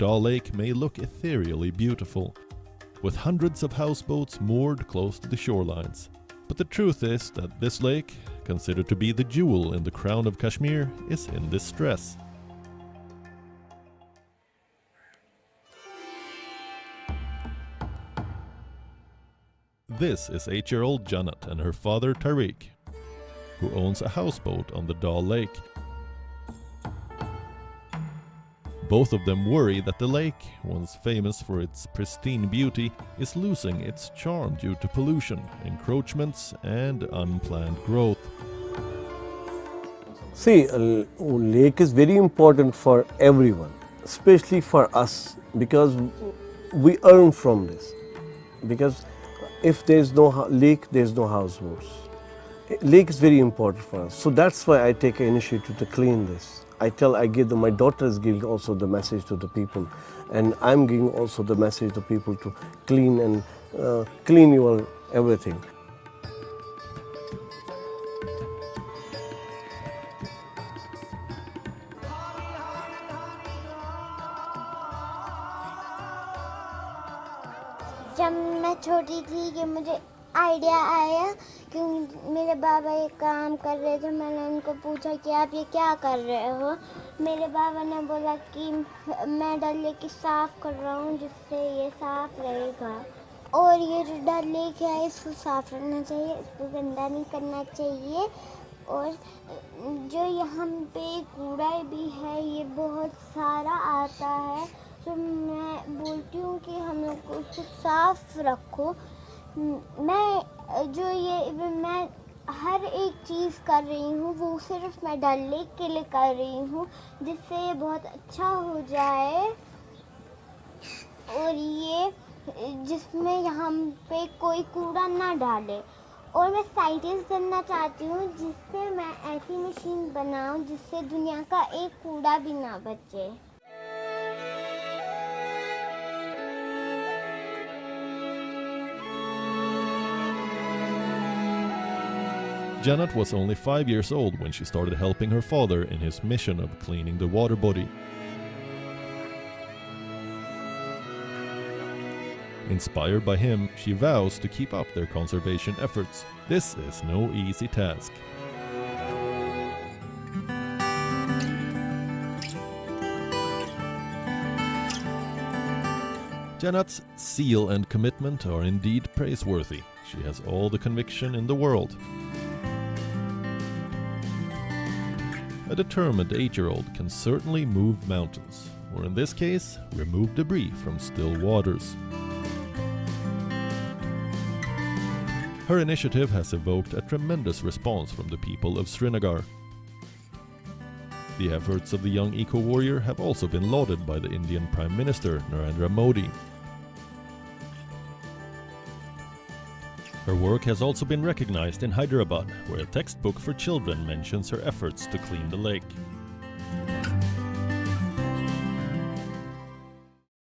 Dal Lake may look ethereally beautiful, with hundreds of houseboats moored close to the shorelines. But the truth is that this lake, considered to be the jewel in the crown of Kashmir, is in distress. This is 8-year-old Janat and her father Tariq, who owns a houseboat on the Dal Lake. Both of them worry that the lake, once famous for its pristine beauty, is losing its charm due to pollution, encroachments, and unplanned growth. See, a lake is very important for everyone, especially for us, because we earn from this. Because if there is no lake, there is no houseboats. Lake is very important for us, so that's why I take an initiative to clean this. I give them, my daughter is giving also the message to the people, and I'm giving also the message to people to clean and clean your everything. जब मैं छोटी थी कि मुझे idea आया कि मेरे बाबा ये काम कर रहे थे, मैंने उनको पूछा कि आप ये क्या कर रहे हो। मेरे बाबा ने बोला कि मैं डल लेक साफ़ कर रहा हूँ जिससे ये साफ़ रहेगा, और ये जो डल लेक है इसको साफ़ रखना चाहिए, इसको गंदा नहीं करना चाहिए। और जो यहाँ पे कूड़ा भी है ये बहुत सारा आता है, तो मैं बोलती हूँ कि हम लोग को उसको साफ़ रखो। मैं हर एक चीज़ कर रही हूँ वो सिर्फ मैं डल लेक के लिए कर रही हूँ, जिससे ये बहुत अच्छा हो जाए, और ये जिसमें यहाँ पे कोई कूड़ा ना डाले। और मैं साइंटिस्ट बनना चाहती हूँ जिससे मैं ऐसी मशीन बनाऊँ जिससे दुनिया का एक कूड़ा भी ना बचे। Janat was only 5 years old when she started helping her father in his mission of cleaning the water body. Inspired by him, she vows to keep up their conservation efforts. This is no easy task. Janat's zeal and commitment are indeed praiseworthy. She has all the conviction in the world. A determined 8-year-old can certainly move mountains, or in this case, remove debris from still waters. Her initiative has evoked a tremendous response from the people of Srinagar. The efforts of the young eco-warrior have also been lauded by the Indian Prime Minister Narendra Modi. Her work has also been recognized in Hyderabad, where a textbook for children mentions her efforts to clean the lake.